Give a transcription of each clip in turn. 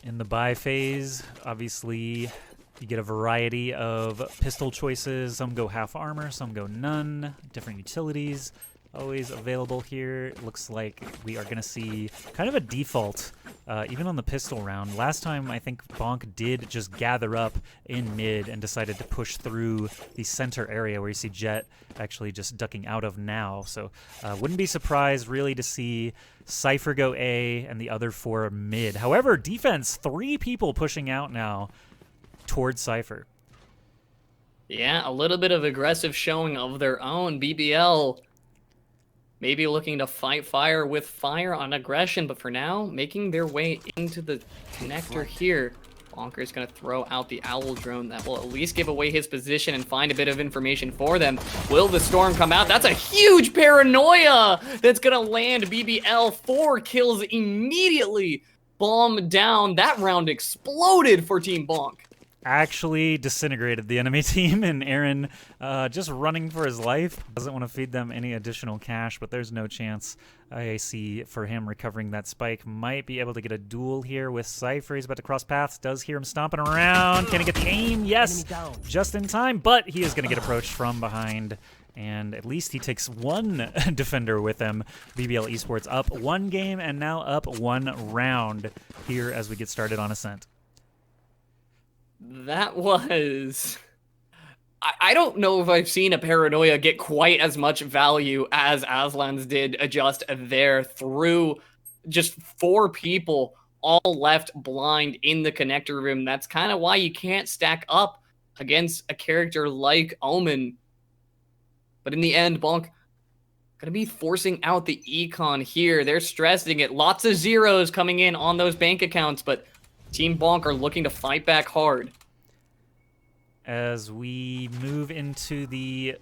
In the buy phase, obviously, you get a variety of pistol choices. Some go half armor, some go none. Different utilities always available here. It looks like we are going to see kind of a default, even on the pistol round. Last time, I think Bonk did just gather up in mid and decided to push through the center area where you see Jet actually just ducking out of now. So wouldn't be surprised really to see Cypher go A and the other 4 mid. However, defense, 3 people pushing out now towards Cypher. Yeah, a little bit of aggressive showing of their own. BBL maybe looking to fight fire with fire on aggression, but for now, making their way into the connector here. Bonker's going to throw out the Owl drone. That will at least give away his position and find a bit of information for them. Will the storm come out? That's a huge paranoia that's going to land BBL. 4 kills immediately. Bomb down. That round exploded for Team Bonk. Actually disintegrated the enemy team, and Aaron just running for his life. Doesn't want to feed them any additional cash, but there's no chance I see for him recovering that spike. Might be able to get a duel here with Cypher. He's about to cross paths. Does hear him stomping around. Can he get the aim? Yes, just in time, but he is going to get approached from behind. And at least he takes 1 defender with him. BBL Esports up 1 game and now up 1 round here as we get started on Ascent. That was... I don't know if I've seen a paranoia get quite as much value as Aslan's did adjust there through just 4 people all left blind in the connector room. That's kind of why you can't stack up against a character like Omen. But in the end, Bonk going to be forcing out the econ here. They're stressing it. Lots of zeros coming in on those bank accounts, but Team Bonk are looking to fight back hard. As we move into the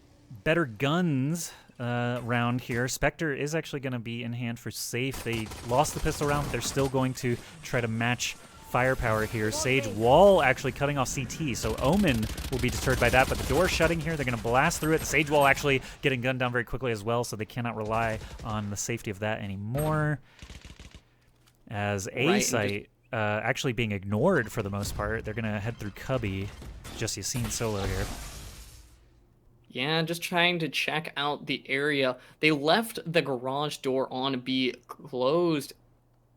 better guns round here, Spectre is actually going to be in hand for safe. They lost the pistol round, but they're still going to try to match firepower here. Sage Wall actually cutting off CT, so Omen will be deterred by that, but the door shutting here, they're going to blast through it. Sage Wall actually getting gunned down very quickly as well, so they cannot rely on the safety of that anymore. As A-Site actually being ignored for the most part, they're going to head through Cubby. Just Yassine solo here. Yeah, just trying to check out the area. They left the garage door on B closed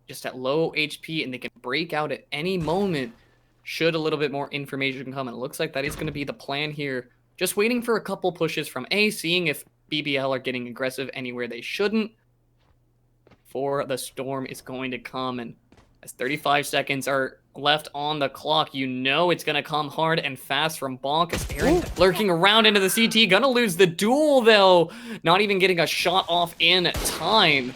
just at low HP, and they can break out at any moment should a little bit more information come. And it looks like that is going to be the plan here. Just waiting for a couple pushes from A, seeing if BBL are getting aggressive anywhere they shouldn't. For the storm is going to come, and as 35 seconds are left on the clock, you know it's going to come hard and fast from Bonk as Aaron lurking around into the CT. Gonna lose the duel, though. Not even getting a shot off in time.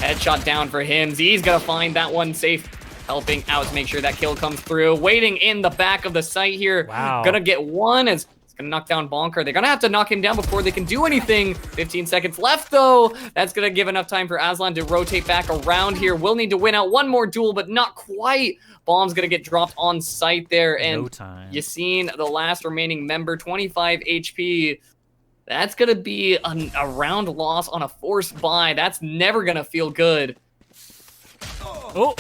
Headshot down for him. Z's going to find that one safe, helping out to make sure that kill comes through. Waiting in the back of the site here. Wow. Gonna get one as gonna knock down Bonker. They're gonna have to knock him down before they can do anything. 15 seconds left though. That's gonna give enough time for Aslan to rotate back around here. We'll need to win out one more duel, but not quite. Bomb's gonna get dropped on site there, and no time. Yassine, the last remaining member, 25 HP. That's gonna be a round loss on a forced buy. That's never gonna feel good. Oh,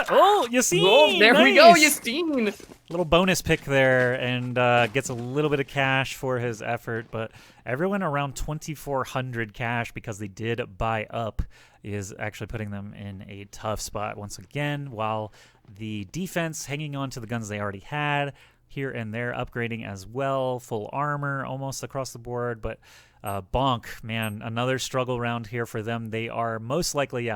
oh, Yassine! Oh, there nice. we go, Yassine! Little bonus pick there, and gets a little bit of cash for his effort, but everyone around 2,400 cash because they did buy up is actually putting them in a tough spot once again, while the defense hanging on to the guns they already had here and there, upgrading as well, full armor almost across the board, but Bonk, man, another struggle round here for them. They are most likely,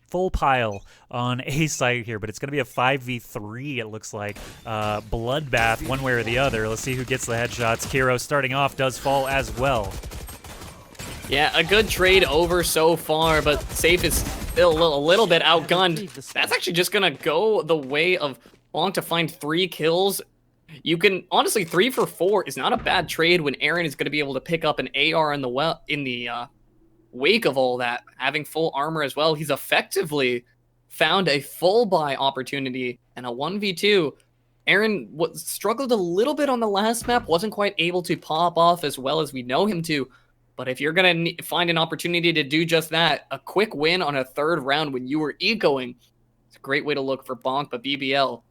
full pile on a site here, but it's going to be a 5v3, it looks like. Bloodbath one way or the other. Let's see who gets the headshots. Kiro starting off does fall as well. Yeah, a good trade over so far, but Safe is still a little bit outgunned. That's actually just going to go the way of Bonk to find 3 kills. You can, honestly, 3 for 4 is not a bad trade when Aaron is going to be able to pick up an AR in the wake of all that, having full armor as well. He's effectively found a full buy opportunity and a 1v2. Aaron struggled a little bit on the last map, wasn't quite able to pop off as well as we know him to. But if you're going to find an opportunity to do just that, a quick win on a 3rd round when you were ecoing, it's a great way to look for Bonk. But BBL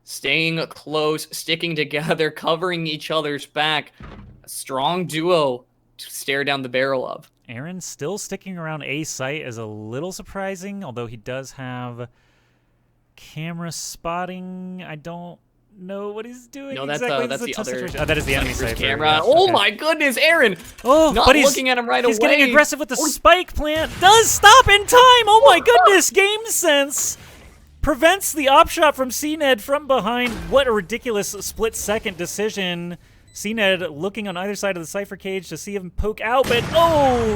staying close, sticking together, covering each other's back. A strong duo to stare down the barrel of. Aaron still sticking around A site is a little surprising, although he does have camera spotting. I don't know what he's doing No, exactly. that's the other. Oh, that is the enemy Cypher's Cypher. camera. Yes, Oh okay. my goodness, Aaron! Oh, not but he's looking at him right away. He's getting aggressive with the spike plant. Does stop in time. Oh my goodness, game sense. Prevents the op shot from CNED from behind. What a ridiculous split-second decision. CNED looking on either side of the Cypher cage to see him poke out, but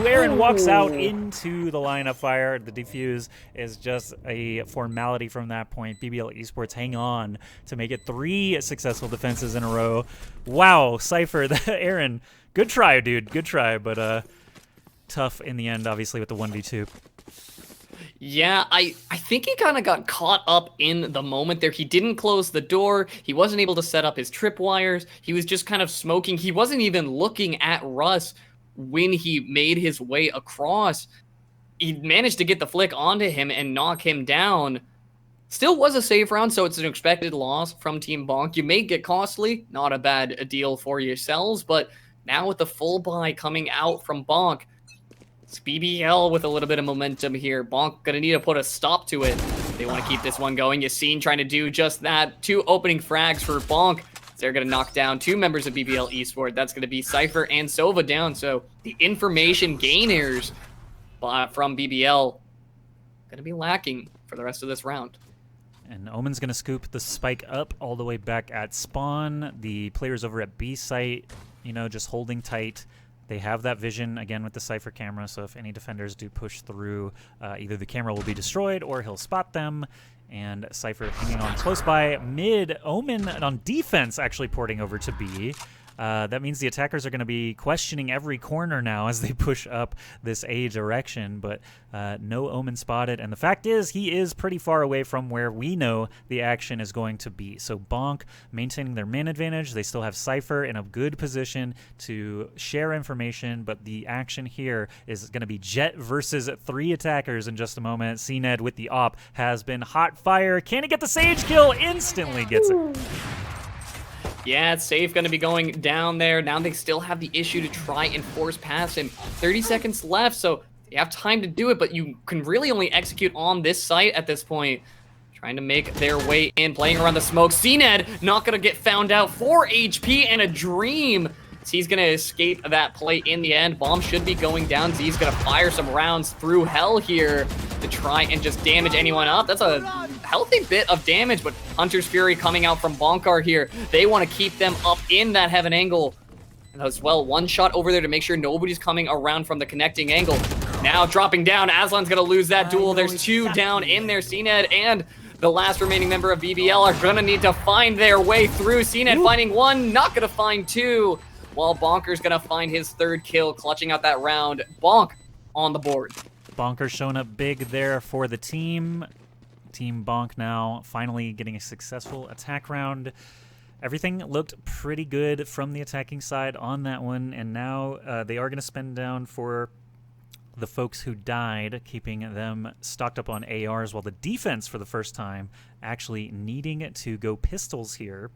Aaron walks out into the line of fire. The defuse is just a formality from that point. BBL Esports hang on to make it 3 successful defenses in a row. Wow, Cypher, Aaron, good try, dude. Good try, but tough in the end, obviously, with the 1v2. Yeah, I think he kind of got caught up in the moment there. He didn't close the door. He wasn't able to set up his tripwires. He was just kind of smoking. He wasn't even looking at Russ when he made his way across. He managed to get the flick onto him and knock him down. Still was a safe round, so it's an expected loss from Team Bonk. You may get costly, not a bad deal for yourselves, but now with the full buy coming out from Bonk, it's BBL with a little bit of momentum here. Bonk gonna need to put a stop to it. They want to keep this one going. Yassine trying to do just that. 2 opening frags for Bonk. They're gonna knock down 2 members of BBL Esports. That's gonna be Cypher and Sova down. So the information gainers from BBL gonna be lacking for the rest of this round. And Omen's going to scoop the spike up all the way back at spawn. The players over at B site, just holding tight. They have that vision, again, with the Cypher camera, so if any defenders do push through, either the camera will be destroyed or he'll spot them. And Cypher hanging on close by mid. Omen on defense actually porting over to B. That means the attackers are going to be questioning every corner now as they push up this A direction, but no Omen spotted. And the fact is, he is pretty far away from where we know the action is going to be. So Bonk maintaining their man advantage. They still have Cypher in a good position to share information, but the action here is going to be Jet versus 3 attackers in just a moment. CNED with the op has been hot fire. Can he get the Sage kill? Instantly gets it. Yeah, it's safe going to be going down there. Now they still have the issue to try and force past him. 30 seconds left, so you have time to do it, but you can really only execute on this site at this point. Trying to make their way in, playing around the smoke. CNED not going to get found out. 4 HP and a dream. He's going to escape that play in the end. Bomb should be going down. Z's going to fire some rounds through hell here to try and just damage anyone up. That's a healthy bit of damage, but Hunter's Fury coming out from Bonkar here. They want to keep them up in that heaven angle. And as well, 1 shot over there to make sure nobody's coming around from the connecting angle. Now dropping down. Aslan's going to lose that duel. There's 2 down in there. CNED and the last remaining member of BBL are going to need to find their way through. CNED finding 1, not going to find 2. While Bonker's going to find his 3rd kill, clutching out that round. Bonk on the board. Bonker showing up big there for the team. Team Bonk now finally getting a successful attack round. Everything looked pretty good from the attacking side on that one, and now they are going to spend down for the folks who died, keeping them stocked up on ARs, while the defense for the first time actually needing to go pistols here.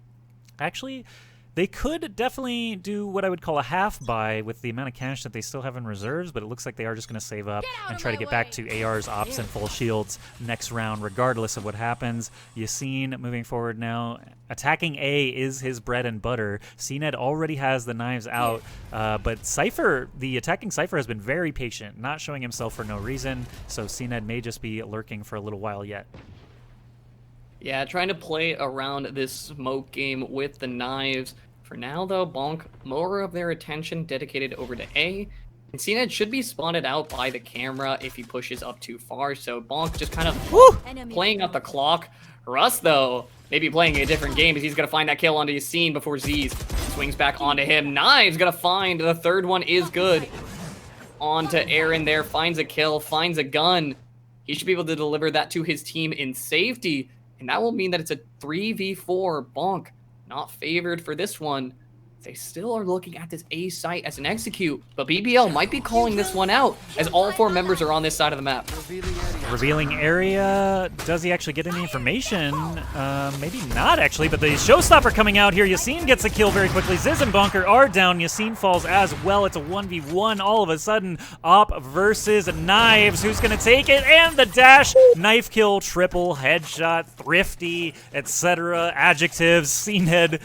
Actually, they could definitely do what I would call a half buy with the amount of cash that they still have in reserves, but it looks like they are just going to save up and try to get back to ARs, ops, and full shields next round, regardless of what happens. Yassine moving forward now. Attacking A is his bread and butter. CNED already has the knives out, but Cypher, the attacking Cypher, has been very patient, not showing himself for no reason, so CNED may just be lurking for a little while yet. Yeah, trying to play around this smoke game with the knives. For now, though, Bonk, more of their attention dedicated over to A. And CNED should be spotted out by the camera if he pushes up too far. So Bonk just kind of playing out the clock. Russ, though, maybe playing a different game as he's going to find that kill onto Yassine before Z's swings back onto him. Knives going to find the 3rd one is good. Onto Aaron there, finds a kill, finds a gun. He should be able to deliver that to his team in safety. And that will mean that it's a 3v4. Bonk not favored for this one. They still are looking at this A site as an execute, but BBL might be calling this one out as all 4 members are on this side of the map. Revealing area. Does he actually get any information? Maybe not, actually, but the showstopper coming out here. Yassine gets a kill very quickly. Ziz and Bonker are down. Yassine falls as well. It's a 1v1 all of a sudden. Op versus Knives. Who's going to take it? And the dash. Knife kill, triple, headshot, thrifty, etc. Adjectives. CNED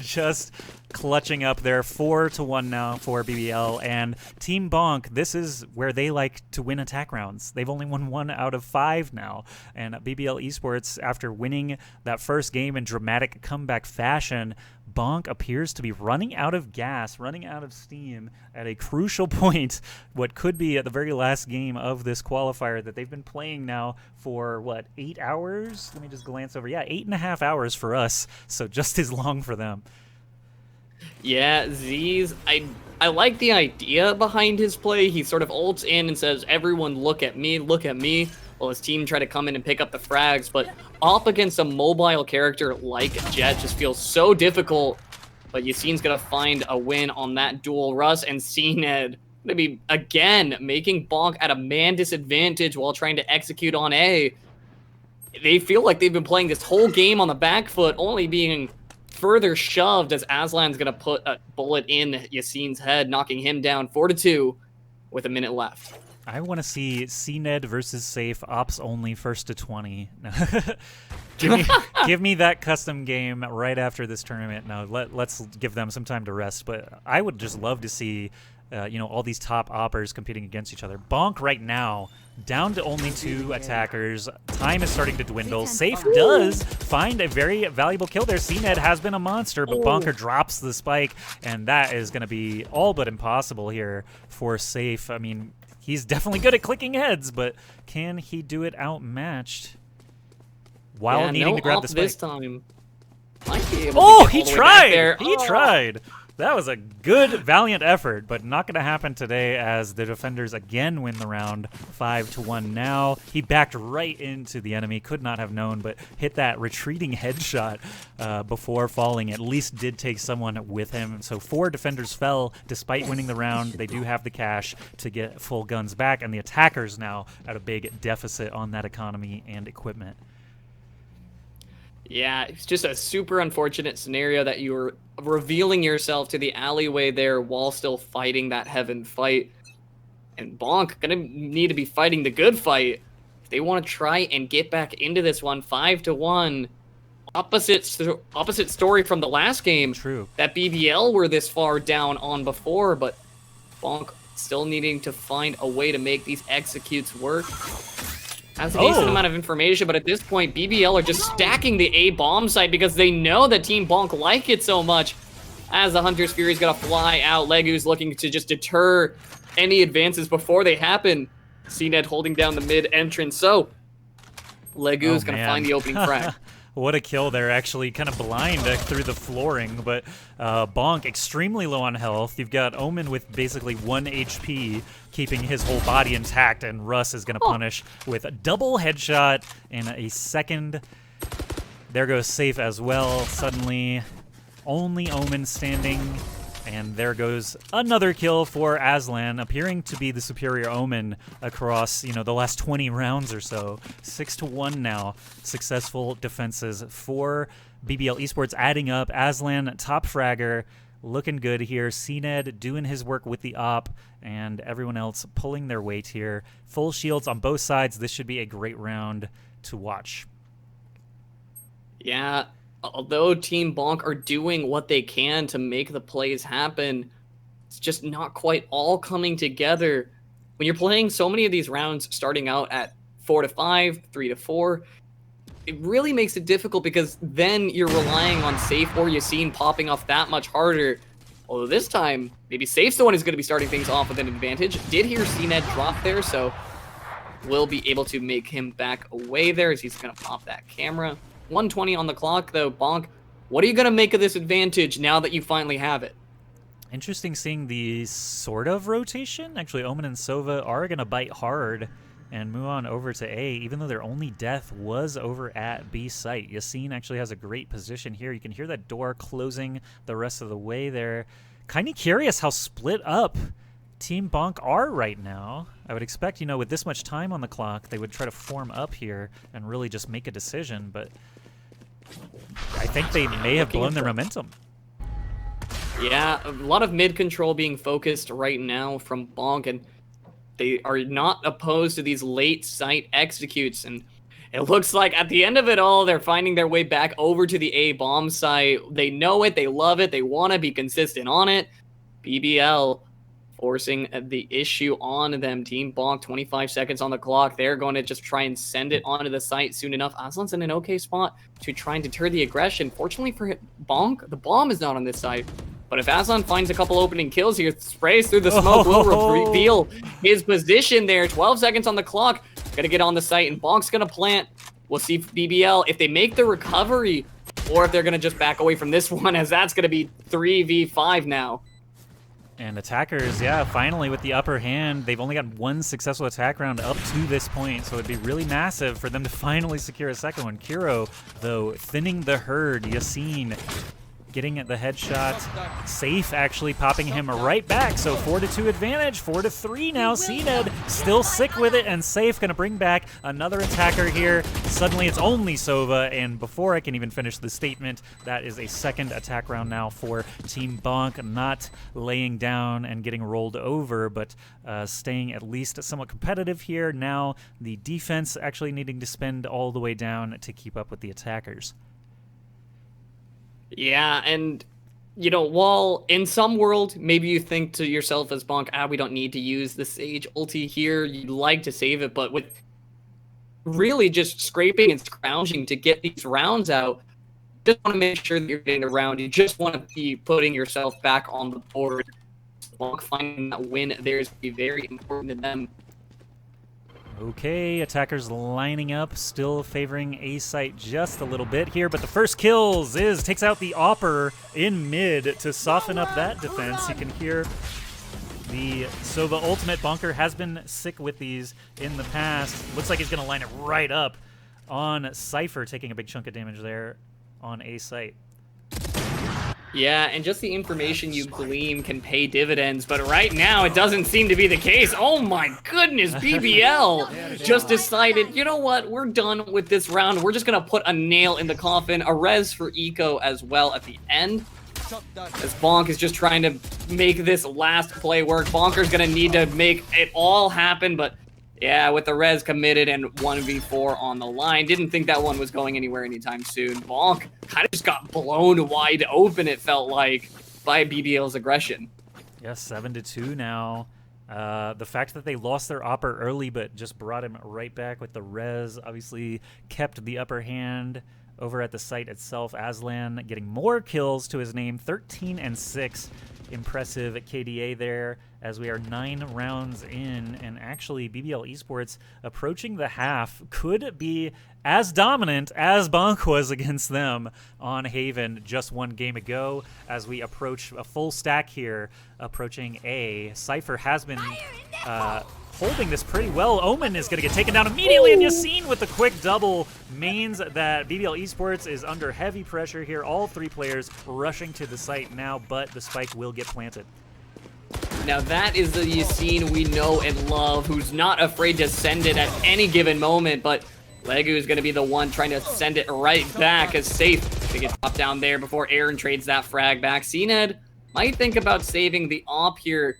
just clutching up there. 4-1 now for BBL. And Team Bonk, this is where they like to win attack rounds. They've only won 1 out of 5 now. And BBL Esports, after winning that first game in dramatic comeback fashion, Bonk appears to be running out of gas, running out of steam at a crucial point, what could be at the very last game of this qualifier that they've been playing now for, what, 8 hours? Let me just glance over. Yeah, 8.5 hours for us, so just as long for them. Yeah, Z's, I like the idea behind his play. He sort of ults in and says, everyone look at me, look at me. Well, his team try to come in and pick up the frags, but up against a mobile character like Jet just feels so difficult. But Yassine's going to find a win on that duel. Russ and CNED maybe again making Bonk at a man disadvantage while trying to execute on A. They feel like they've been playing this whole game on the back foot, only being further shoved as Aslan's going to put a bullet in Yassine's head, knocking him down 4-2 with a minute left. I want to see CNED versus Safe, ops only, 1st to 20. give me that custom game right after this tournament. No, let's give them some time to rest. But I would just love to see, all these top oppers competing against each other. Bonk right now, down to only 2 attackers. Time is starting to dwindle. Safe does find a very valuable kill there. CNED has been a monster, but Bonker drops the spike, and that is going to be all but impossible here for Safe. I mean, he's definitely good at clicking heads, but can he do it outmatched while needing to grab the spike? This time might be able to get he all the way tried! back there. He tried! That was a good, valiant effort, but not going to happen today as the defenders again win the round 5-1 now. He backed right into the enemy, could not have known, but hit that retreating headshot before falling. At least did take someone with him. So 4 defenders fell despite winning the round. They do have the cash to get full guns back, and the attackers now at a big deficit on that economy and equipment. Yeah, it's just a super unfortunate scenario that you were revealing yourself to the alleyway there while still fighting that heaven fight. And Bonk gonna need to be fighting the good fight if they want to try and get back into this one. 5-1. Opposite story from the last game. True. That BBL were this far down on before, but Bonk still needing to find a way to make these executes work. Has a decent amount of information, but at this point, BBL are just stacking the A bomb site because they know that Team Bonk like it so much. As the Hunter's Fury is going to fly out, Legu's looking to just deter any advances before they happen. CNED holding down the mid entrance, so Legu's going to find the opening frag. What a kill there, actually kind of blind through the flooring, but Bonk extremely low on health. You've got Omen with basically 1 HP, keeping his whole body intact, and Russ is going to punish with a double headshot in a second. There goes Safe as well. Suddenly, only Omen standing. And there goes another kill for Aslan, appearing to be the superior Omen across, the last 20 rounds or so. 6-1 now. Successful defenses for BBL Esports adding up. Aslan, top fragger, looking good here. CNED doing his work with the op, and everyone else pulling their weight here. Full shields on both sides. This should be a great round to watch. Yeah. Although Team Bonk are doing what they can to make the plays happen, it's just not quite all coming together. When you're playing so many of these rounds starting out at 4-5, 3-4, it really makes it difficult because then you're relying on Safe or Yassine popping off that much harder. Although this time, maybe Safe's the one who's going to be starting things off with an advantage. Did hear CNED drop there, so we'll be able to make him back away there as he's going to pop that camera. 1:20 on the clock, though. Bonk, what are you going to make of this advantage now that you finally have it? Interesting seeing the sort of rotation. Actually, Omen and Sova are going to bite hard and move on over to A, even though their only death was over at B site. Yassine actually has a great position here. You can hear that door closing the rest of the way there. Kind of curious how split up Team Bonk are right now. I would expect, you know, with this much time on the clock, they would try to form up here and really just make a decision, but I think they may have blown their momentum. Yeah, a lot of mid control being focused right now from Bonk, and they are not opposed to these late site executes, and it looks like at the end of it all, they're finding their way back over to the A bomb site. They know it, they love it, they want to be consistent on it. BBL forcing the issue on them. Team Bonk, 25 seconds on the clock. They're going to just try and send it onto the site soon enough. Aslan's in an okay spot to try and deter the aggression. Fortunately for Bonk, the bomb is not on this side. But if Aslan finds a couple opening kills here, sprays through the smoke, will reveal his position there. 12 seconds on the clock. Gonna get on the site, and Bonk's gonna plant. We'll see BBL if they make the recovery, or if they're gonna just back away from this one, as that's gonna be 3v5 now. And attackers, yeah, finally with the upper hand. They've only got one successful attack round up to this point, so it'd be really massive for them to finally secure a second one. Kiro, though, thinning the herd. Yassine getting at the headshot. Safe actually popping him right back, so 4-2 advantage, 4-3 now. CNED still sick with it, and Safe gonna bring back another attacker here. Suddenly it's only Sova, and before I can even finish the statement, that is a second attack round now for Team Bonk, not laying down and getting rolled over, but staying at least somewhat competitive here. Now the defense actually needing to spend all the way down to keep up with the attackers. Yeah, and, you know, while in some world, maybe you think to yourself as Bonk, we don't need to use the Sage ulti here, you'd like to save it, but with really just scraping and scrounging to get these rounds out, you just want to make sure that you're getting the round. You just want to be putting yourself back on the board. Bonk finding that win there is very important to them. Okay, attackers lining up, still favoring A site just a little bit here, but the first kills takes out the Opper in mid to soften up that defense. You can hear the Sova ultimate. Bonker has been sick with these in the past. Looks like he's going to line it right up on Cypher, taking a big chunk of damage there on A site. Yeah, and just the information you glean can pay dividends, but right now it doesn't seem to be the case. Oh my goodness, BBL just decided, you know what, we're done with this round. We're just gonna put a nail in the coffin, a res for Eco as well at the end. As Bonk is just trying to make this last play work. Bonker's gonna need to make it all happen, but yeah, with the res committed and 1v4 on the line, didn't think that one was going anywhere anytime soon. Bonk kind of just got blown wide open, it felt like, by BBL's aggression. Yeah, 7-2 now. The fact that they lost their Opper early but just brought him right back with the res obviously kept the upper hand over at the site itself. Aslan getting more kills to his name, 13-6. Impressive KDA there as we are 9 rounds in, and actually BBL Esports approaching the half could be as dominant as Bonk was against them on Haven just one game ago. As we approach a full stack here, approaching A. Cypher has been holding this pretty well. Omen is going to get taken down immediately, and Yassine with the quick double means that BBL Esports is under heavy pressure here. All 3 players rushing to the site now, but the spike will get planted. Now that is the Yassine we know and love, who's not afraid to send it at any given moment, but Legu is going to be the one trying to send it right back as Safe to get dropped down there before Aaron trades that frag back. CNED might think about saving the op here.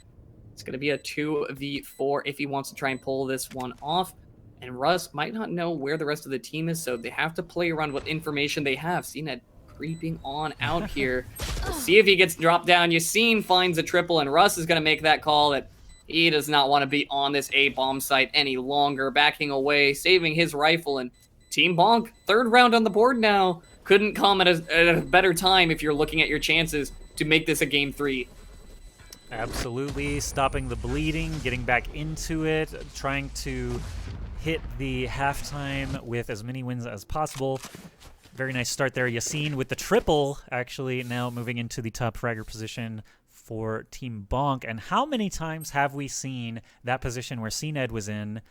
It's going to be a 2v4 if he wants to try and pull this one off. And Russ might not know where the rest of the team is, so they have to play around what information they have. CNED creeping on out here. We'll see if he gets dropped down. Yassine finds a triple, and Russ is going to make that call that he does not want to be on this A bomb site any longer. Backing away, saving his rifle, and Team Bonk, 3rd round on the board now. Couldn't come at a better time if you're looking at your chances to make this a game 3. Absolutely, stopping the bleeding, getting back into it, trying to hit the halftime with as many wins as possible. Very nice start there. Yassine with the triple, actually, now moving into the top fragger position for Team Bonk. And how many times have we seen that position where CNED was in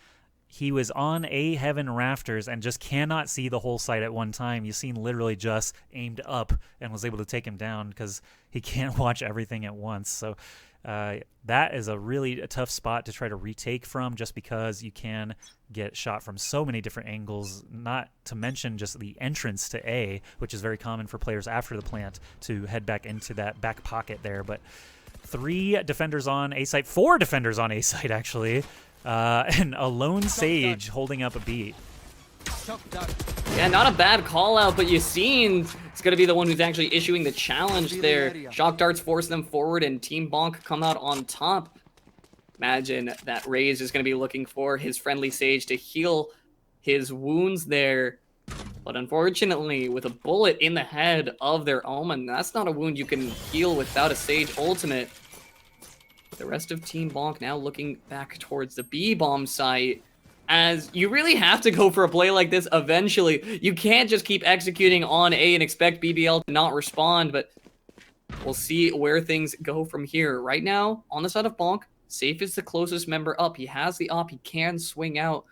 he was on A heaven rafters and just cannot see the whole site at one time. Yassine literally just aimed up and was able to take him down because he can't watch everything at once. So that is a really tough spot to try to retake from, just because you can get shot from so many different angles, not to mention just the entrance to A, which is very common for players after the plant to head back into that back pocket there. But 3 defenders on A site, 4 defenders on A site actually, and a lone Sage holding up a beat. Yeah, not a bad call out, but Yassine is going to be the one who's actually issuing the challenge there. Shock darts force them forward, and Team Bonk come out on top. Imagine that Raze is going to be looking for his friendly Sage to heal his wounds there. But unfortunately, with a bullet in the head of their Omen, that's not a wound you can heal without a Sage ultimate. The rest of Team Bonk now looking back towards the B-bomb site, as you really have to go for a play like this eventually. You can't just keep executing on A and expect BBL to not respond, but we'll see where things go from here. Right now, on the side of Bonk, Safe is the closest member up. He has the op. He can swing out.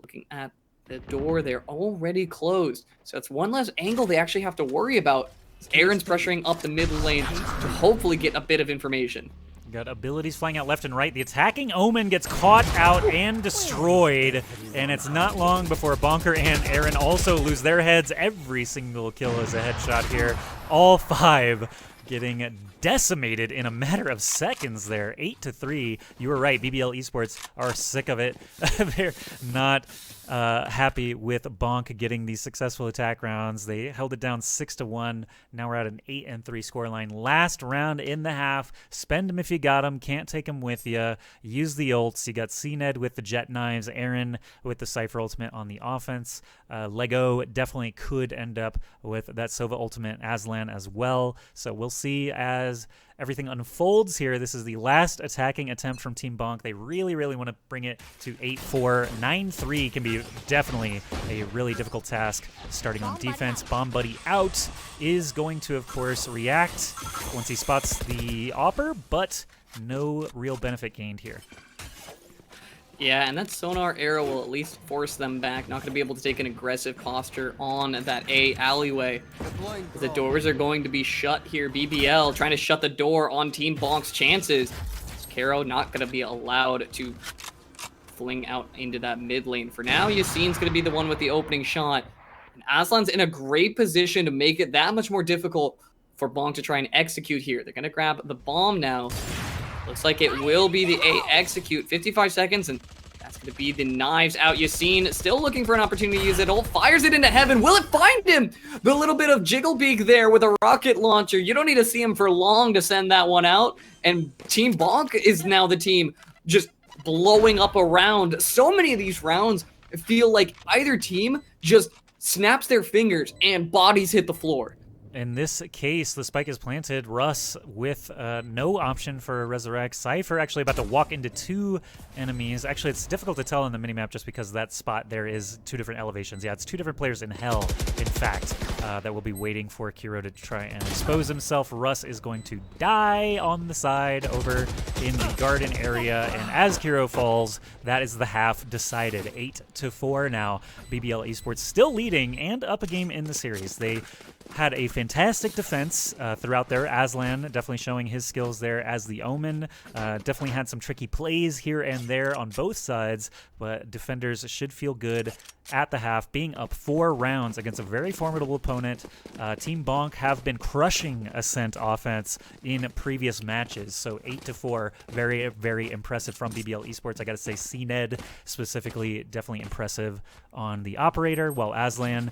Looking at the door, they're already closed. So that's one less angle they actually have to worry about. Aaron's pressuring up the mid lane to hopefully get a bit of information. Got abilities flying out left and right. The attacking Omen gets caught out and destroyed, and it's not long before Bonker and Aaron also lose their heads. Every single kill is a headshot here. All 5 getting decimated in a matter of seconds there. 8-3. You were right. BBL Esports are sick of it. They're not happy with Bonk getting these successful attack rounds. They held it down 6-1. Now we're at an 8-3 scoreline. Last round in the half. Spend him if you got him. Can't take him with you. Use the ults. You got CNED with the jet knives. Aaron with the Cypher ultimate on the offense. Lego definitely could end up with that Sova ultimate, Aslan as well. So we'll see as everything unfolds here. This is the last attacking attempt from Team Bonk. They really, really want to bring it to 8-4. 9-3 can be definitely a really difficult task starting on defense. Bomb Buddy out is going to, of course, react once he spots the Opper, but no real benefit gained here. Yeah, and that sonar arrow will at least force them back. Not going to be able to take an aggressive posture on that A alleyway. The doors are going to be shut here. BBL trying to shut the door on Team Bonk's chances. Caro not going to be allowed to fling out into that mid lane. For now, Yassine's going to be the one with the opening shot. And Aslan's in a great position to make it that much more difficult for Bonk to try and execute here. They're going to grab the bomb now. Looks like it will be the A execute. 55 seconds, and that's going to be the knives out. Yassine still looking for an opportunity to use it. Ult fires it into heaven. Will it find him? The little bit of Jigglebeak there with a rocket launcher. You don't need to see him for long to send that one out. And Team Bonk is now the team just blowing up a round. So many of these rounds feel like either team just snaps their fingers and bodies hit the floor. In this case, the spike is planted. Russ with no option for a resurrect. Cypher actually about to walk into 2 enemies. Actually, it's difficult to tell in the minimap just because that spot there is 2 different elevations. Yeah, it's 2 different players in hell, in fact, that will be waiting for Kiro to try and expose himself. Russ is going to die on the side over in the garden area. And as Kiro falls, that is the half decided. 8-4 now. BBL Esports still leading and up a game in the series. They had a fantastic defense throughout there. Aslan definitely showing his skills there as the Omen. Definitely had some tricky plays here and there on both sides, but defenders should feel good at the half, being up 4 rounds against a very formidable opponent. Team Bonk have been crushing Ascent offense in previous matches, so 8-4, very, very impressive from BBL Esports. I gotta say, CNED specifically, definitely impressive on the operator, while Aslan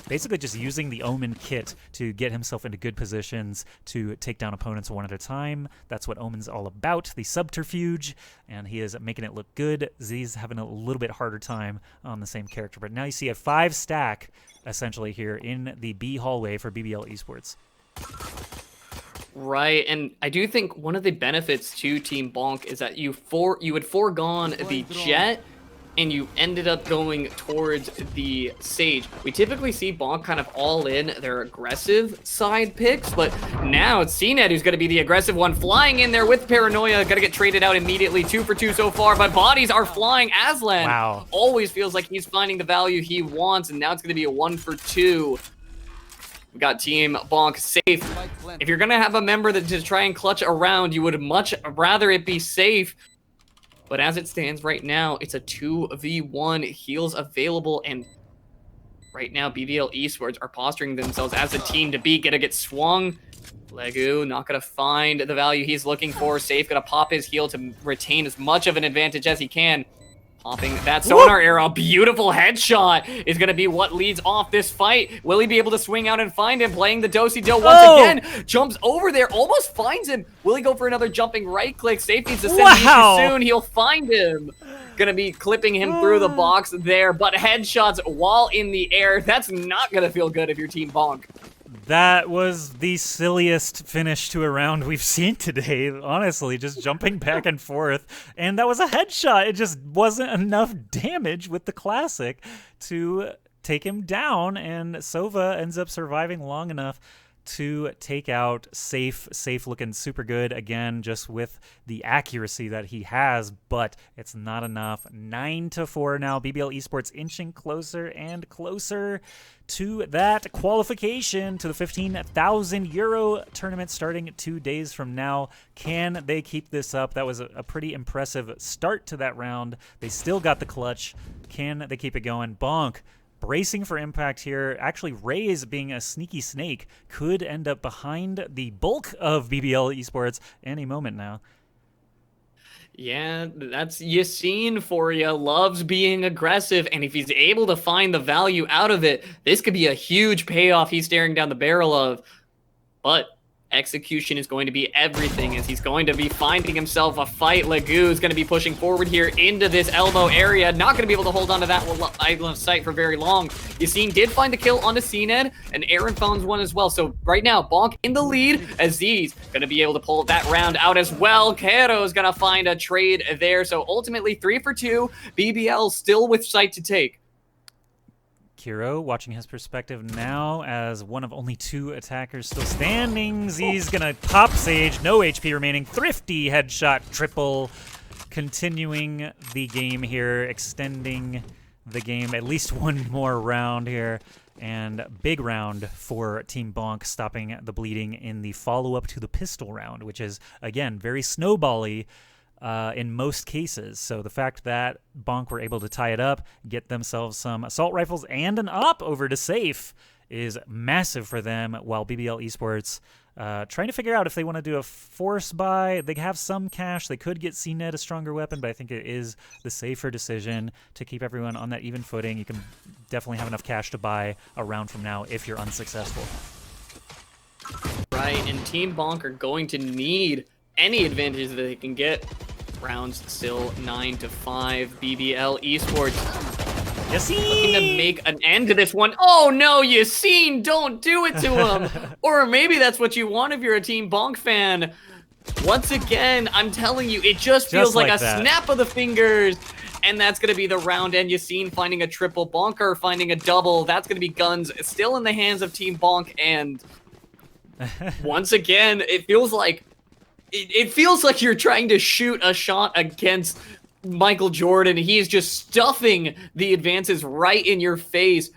basically just using the Omen kit to get himself into good positions to take down opponents one at a time. That's what Omen's all about, the subterfuge, and he is making it look good. Z's having a little bit harder time on the same character, but now you see a 5 stack essentially here in the B hallway for BBL Esports. Right, and I do think one of the benefits to Team Bonk is that you would foregone the jet and you ended up going towards the Sage. We typically see Bonk kind of all in their aggressive side picks, but now it's CNET who's going to be the aggressive one, flying in there with Paranoia, going to get traded out immediately, 2 for 2 so far, but bodies are flying. Aslan always feels like he's finding the value he wants, and now it's going to be a 1 for 2. We got Team Bonk safe. If you're going to have a member that to try and clutch around, you would much rather it be safe. But as it stands right now, it's a 2v1, heals available, and right now BBL Esports are posturing themselves as a team to beat. Gonna get swung. Legu not gonna find the value he's looking for. Safe gonna pop his heal to retain as much of an advantage as he can. Popping that sonar arrow, beautiful headshot is going to be what leads off this fight. Will he be able to swing out and find him? Playing the do-si-do once again. Jumps over there, almost finds him. Will he go for another jumping right click? Safe needs to send the issue soon. He'll find him. Going to be clipping him through the box there, but headshots while in the air. That's not going to feel good if you're Team Bonk. That was the silliest finish to a round we've seen today, honestly, just jumping back and forth. And that was a headshot. It just wasn't enough damage with the classic to take him down, and Sova ends up surviving long enough to take out Safe looking super good again, just with the accuracy that he has, but it's not enough. 9-4 now. BBL Esports inching closer and closer to that qualification to the 15,000 euro tournament starting 2 days from now. Can they keep this up? That was a pretty impressive start to that round. They still got the clutch. Can they keep it going? Bonk bracing for impact here. Actually, Raze, being a sneaky snake, could end up behind the bulk of BBL Esports any moment now. Yeah, that's Yassine for you. Loves being aggressive, and if he's able to find the value out of it, this could be a huge payoff he's staring down the barrel of. But execution is going to be everything, as he's going to be finding himself a fight. Legu is going to be pushing forward here into this elbow area. Not going to be able to hold on to that line of sight for very long. Yassine did find a kill onto CNED, and Aaron found one as well. So right now, Bonk in the lead. Aziz going to be able to pull that round out as well. Kero is going to find a trade there. So ultimately, 3 for 2. BBL still with sight to take. Kiro watching his perspective now as one of only 2 attackers still standing. Z's gonna pop Sage, no HP remaining. Thrifty headshot triple, continuing the game here, extending the game at least one more round here. And big round for Team Bonk, stopping the bleeding in the follow-up to the pistol round, which is, again, very snowbally in most cases. So the fact that Bonk were able to tie it up, get themselves some assault rifles and an op over to Safe is massive for them, while BBL Esports trying to figure out if they want to do a force buy. They have some cash. They could get CNET a stronger weapon, but I think it is the safer decision to keep everyone on that even footing. You can definitely have enough cash to buy a round from now if you're unsuccessful. Right, and Team Bonk are going to need any advantages that they can get. Rounds still 9-5. BBL Esports looking to make an end to this one. Oh no, Yassine, don't do it to him. Or maybe that's what you want if you're a Team Bonk fan. Once again, I'm telling you, it just feels like a snap of the fingers. And that's going to be the round end. Yassine finding a triple, Bonker finding a double. That's going to be guns still in the hands of Team Bonk. And once again, it feels like you're trying to shoot a shot against Michael Jordan. He is just stuffing the advances right in your face.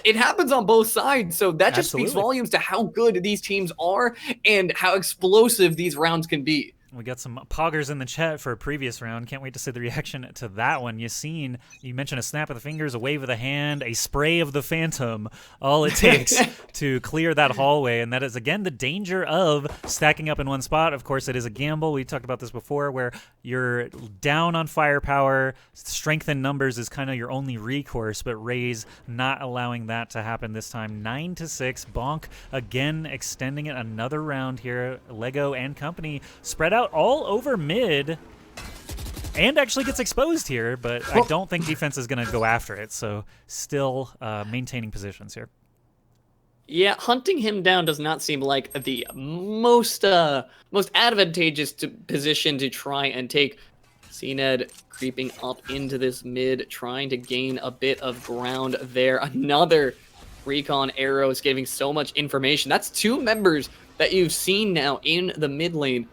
It happens on both sides. So that just speaks volumes to how good these teams are and how explosive these rounds can be. We got some poggers in the chat for a previous round. Can't wait to see the reaction to that one. Yassine, you mentioned a snap of the fingers, a wave of the hand, a spray of the phantom. All it takes to clear that hallway. And that is, again, the danger of stacking up in one spot. Of course, it is a gamble. We talked about this before, where you're down on firepower. Strength in numbers is kind of your only recourse, but Raze not allowing that to happen this time. 9-6. Bonk, again, extending it another round here. Lego and company spread out all over mid, and actually gets exposed here, but I don't think defense is going to go after it, so still maintaining positions here. Yeah, hunting him down does not seem like the most advantageous position to try and take. CNED creeping up into this mid, trying to gain a bit of ground there. Another recon arrow is giving so much information. That's 2 members that you've seen now in the mid lane.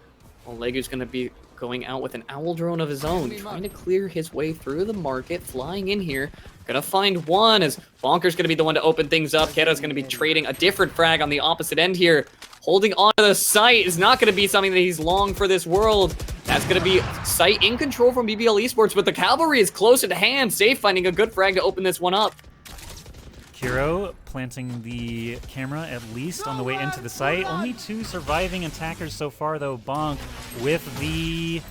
Well, Legu's going to be going out with an owl drone of his own, trying to clear his way through the market, flying in here. Gonna find one as Bonker's gonna be the one to open things up. Keto's gonna be trading a different frag on the opposite end here. Holding on to the site is not gonna be something that he's long for this world. That's gonna be site in control from BBL Esports, but the cavalry is close at hand. Safe finding a good frag to open this one up. Kiro planting the camera at least on the way into the site. Only 2 surviving attackers so far though. Bonk with the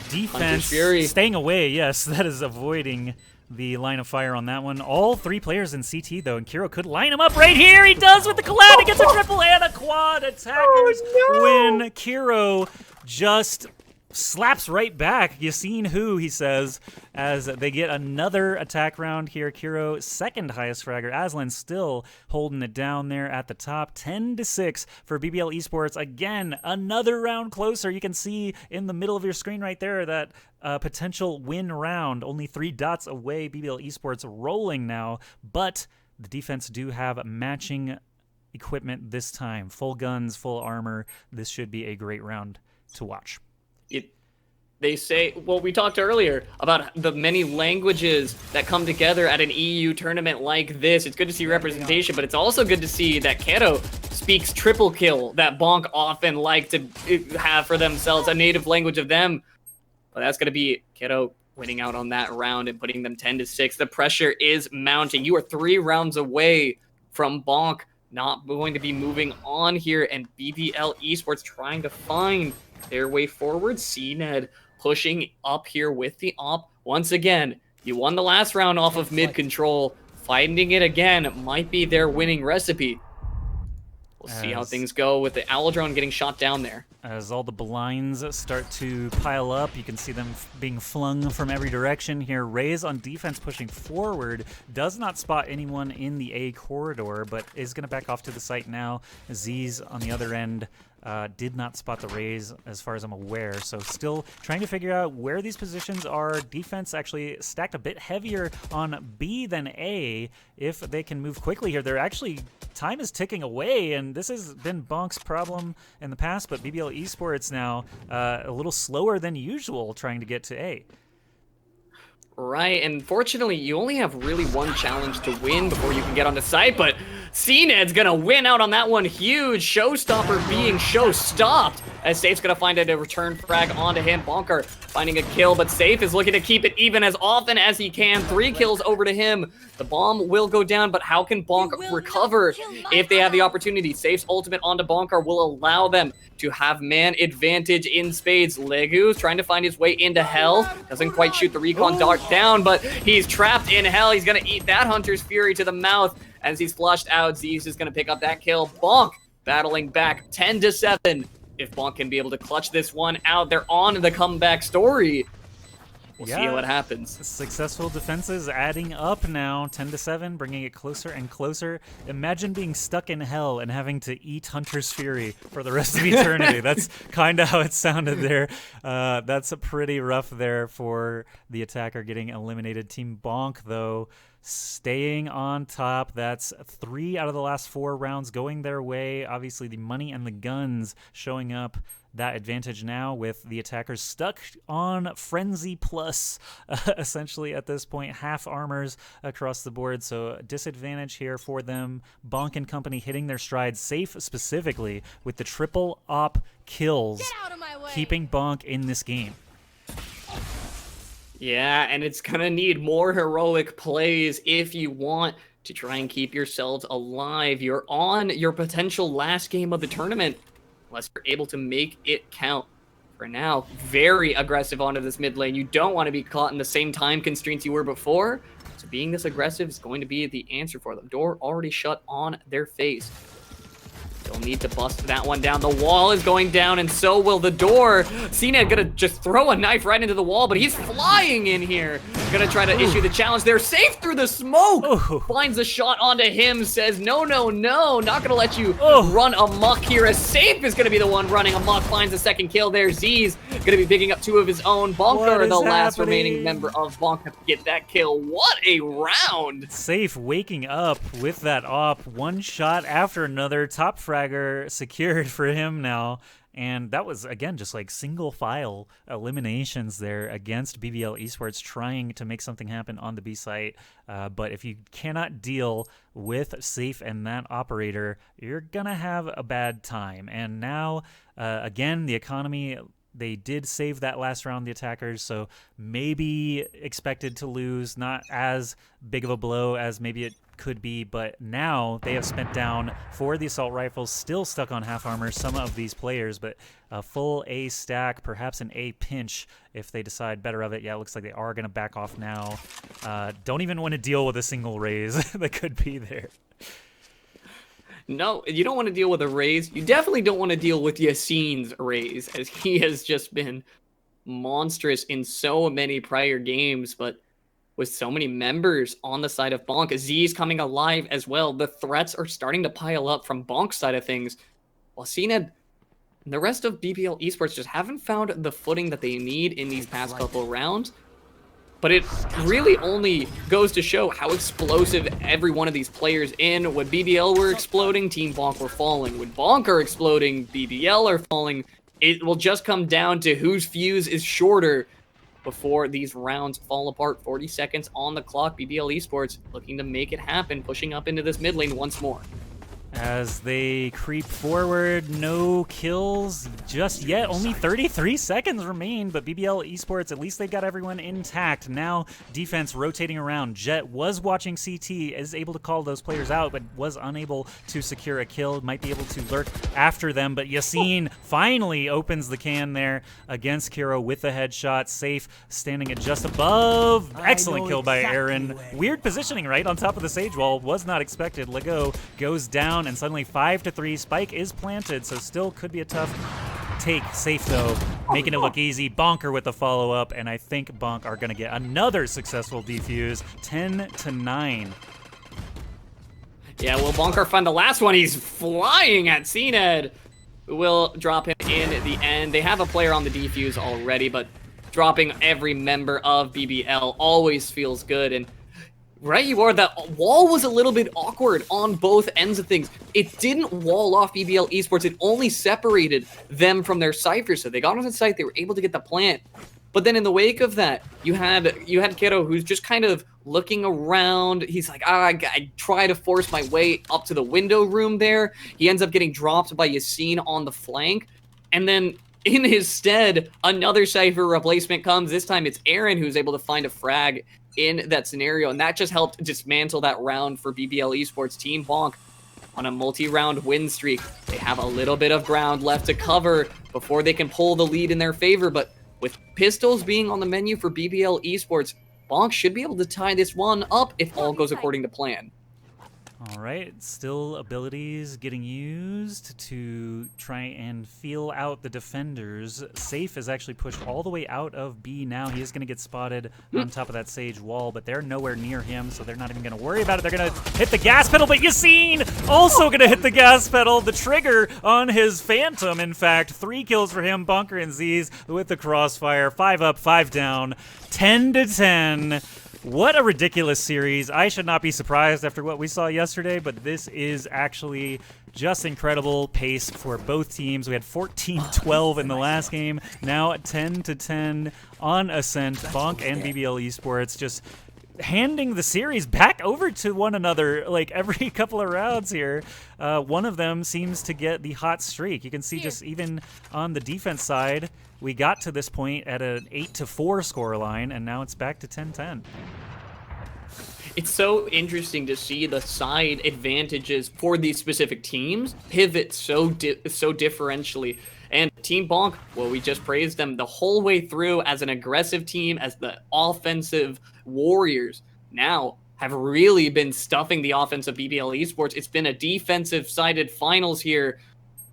defense staying away. Yes, that is avoiding the line of fire on that one. All 3 players in CT though, and Kiro could line him up right here. He does with the collab. He gets a triple and a quad. Attackers win. Kiro just slaps right back. You seen who, he says, as they get another attack round here. Kiro, second highest fragger. Aslan still holding it down there at the top. 10-6 for BBL Esports. Again, another round closer. You can see in the middle of your screen right there that potential win round. Only 3 dots away. BBL Esports rolling now, but the defense do have matching equipment this time. Full guns, full armor. This should be a great round to watch. They say, well, we talked earlier about the many languages that come together at an EU tournament like this. It's good to see representation, but it's also good to see that Keto speaks triple kill that Bonk often like to have for themselves, a native language of them. But that's going to be Keto winning out on that round and putting them 10-6. The pressure is mounting. You are 3 rounds away from Bonk not going to be moving on here, and BBL Esports trying to find their way forward. CNED pushing up here with the op. Once again, you won the last round off of mid control. Finding it again might be their winning recipe. We'll see how things go with the owl drone getting shot down there. As all the blinds start to pile up, you can see them being flung from every direction here. Raze on defense pushing forward. Does not spot anyone in the A corridor, but is going to back off to the site now. Z's on the other end did not spot the Raze as far as I'm aware. So still trying to figure out where these positions are. Defense actually stacked a bit heavier on B than A. If they can move quickly here, they're actually... time is ticking away, and this has been Bonk's problem in the past, but BBL Esports now a little slower than usual trying to get to A. Right, and fortunately, you only have really 1 challenge to win before you can get on the site, but CNED's gonna win out on that one. Huge showstopper being show-stopped, as Safe's gonna find a return frag onto him. Bonker finding a kill, but Safe is looking to keep it even as often as he can. 3 kills over to him. The bomb will go down, but how can Bonk recover if they have the opportunity? Safe's ultimate onto Bonker will allow them to have man advantage in spades. Legu's trying to find his way into hell. Doesn't quite shoot the recon dart down, but he's trapped in hell. He's gonna eat that Hunter's Fury to the mouth as he's flushed out. Zeus is gonna pick up that kill. Bonk battling back 10-7. If Bonk can be able to clutch this one out, they're on the comeback story. We'll see what happens. Successful defenses adding up now, 10-7, bringing it closer and closer. Imagine being stuck in hell and having to eat Hunter's Fury for the rest of eternity. That's kind of how it sounded there. That's pretty rough there for the attacker getting eliminated. Team Bonk, though, staying on top. That's 3 out of the last 4 rounds going their way. Obviously, the money and the guns showing up. That advantage now with the attackers stuck on Frenzy Plus, essentially at this point. Half armors across the board, so disadvantage here for them. Bonk and company hitting their strides, Safe specifically with the triple op kills, keeping Bonk in this game. Yeah, and it's gonna need more heroic plays if you want to try and keep yourselves alive. You're on your potential last game of the tournament, unless you're able to make it count. For now, very aggressive onto this mid lane. You don't want to be caught in the same time constraints you were before, so being this aggressive is going to be the answer for them. Door already shut on their face. They'll need to bust that one down. The wall is going down, and so will the door. Cena gonna just throw a knife right into the wall, but he's flying in here. Gonna try to issue the challenge. They're safe through the smoke. Finds a shot onto him, says, no, no, no. Not gonna let you run amok here. As Safe is gonna be the one running amok. Finds the second kill there. Z's gonna be picking up 2 of his own. Bonker, the last remaining member of Bonk, to get that kill. What a round. Safe waking up with that op. One shot after another. Top fragger secured for him now. And that was, again, just like single file eliminations there against BBL Esports, trying to make something happen on the B site. But if you cannot deal with Safe and that operator, you're going to have a bad time. And now, again, the economy, they did save that last round, the attackers, so maybe expected to lose. Not as big of a blow as maybe it could be, but now they have spent down for the assault rifles, still stuck on half armor, some of these players, but a full A stack, perhaps an A pinch if they decide better of it. Yeah, it looks like they are going to back off now. Don't even want to deal with a single raise that could be there. No, you don't want to deal with a raise. You definitely don't want to deal with Yassine's raise, as he has just been monstrous in so many prior games, but with so many members on the side of Bonk, Z's coming alive as well. The threats are starting to pile up from Bonk's side of things, while Cena and the rest of BBL Esports just haven't found the footing that they need in these past couple rounds. But it really only goes to show how explosive every one of these players in. When BBL were exploding, Team Bonk were falling. When Bonk are exploding, BBL are falling. It will just come down to whose fuse is shorter before these rounds fall apart. 40 seconds on the clock. BBL Esports looking to make it happen, pushing up into this mid lane once more. As they creep forward, no kills just yet. Only 33 seconds remain, but BBL Esports, at least they got everyone intact. Now defense rotating around. Jet was watching CT, is able to call those players out, but was unable to secure a kill. Might be able to lurk after them, but Yassine finally opens the can there against Kiro with the headshot. Safe, standing at just above. Excellent kill by Aaron. Weird positioning right on top of the Sage Wall. Was not expected. Lego goes down, and suddenly 5-3. Spike is planted, so still could be a tough take. Safe, though, making it look easy. Bonker with the follow-up, and I think Bonk are going to get another successful defuse. 10-9. Yeah, will Bonker find the last one? He's flying at CNED. Will drop him in the end. They have a player on the defuse already, but dropping every member of BBL always feels good. And right you are, that wall was a little bit awkward on both ends of things. It didn't wall off BBL Esports, it only separated them from their Cypher. So they got on the site, they were able to get the plant. But then in the wake of that, you had Kero, who's just kind of looking around. He's like, I try to force my way up to the window room there. He ends up getting dropped by Yassine on the flank. And then in his stead, another Cypher replacement comes. This time it's Aaron who's able to find a frag in that scenario, and that just helped dismantle that round for BBL Esports. Team Bonk on a multi-round win streak. They have a little bit of ground left to cover before they can pull the lead in their favor, but with pistols being on the menu for BBL Esports, Bonk should be able to tie this one up if all goes according to plan. All right, still abilities getting used to try and feel out the defenders. Safe is actually pushed all the way out of B now. He is going to get spotted on top of that Sage wall, but they're nowhere near him, so they're not even going to worry about it. They're going to hit the gas pedal, but Yassine also going to hit the gas pedal. The trigger on his Phantom, in fact. 3 kills for him. Bonker and Z's with the crossfire. 5 up, 5 down. 10-10. What a ridiculous series. I should not be surprised after what we saw yesterday, but this is actually just incredible pace for both teams. We had 14-12 in the last game, now 10-10 on Ascent. Bonk and BBL Esports just handing the series back over to one another like every couple of rounds here. One of them seems to get the hot streak. You can see just even on the defense side, we got to this point at an 8-4 scoreline, and now it's back to 10-10. It's so interesting to see the side advantages for these specific teams pivot so differentially. And Team Bonk, well, we just praised them the whole way through as an aggressive team, as the offensive warriors. Now have really been stuffing the offense of BBL Esports. It's been a defensive-sided finals here,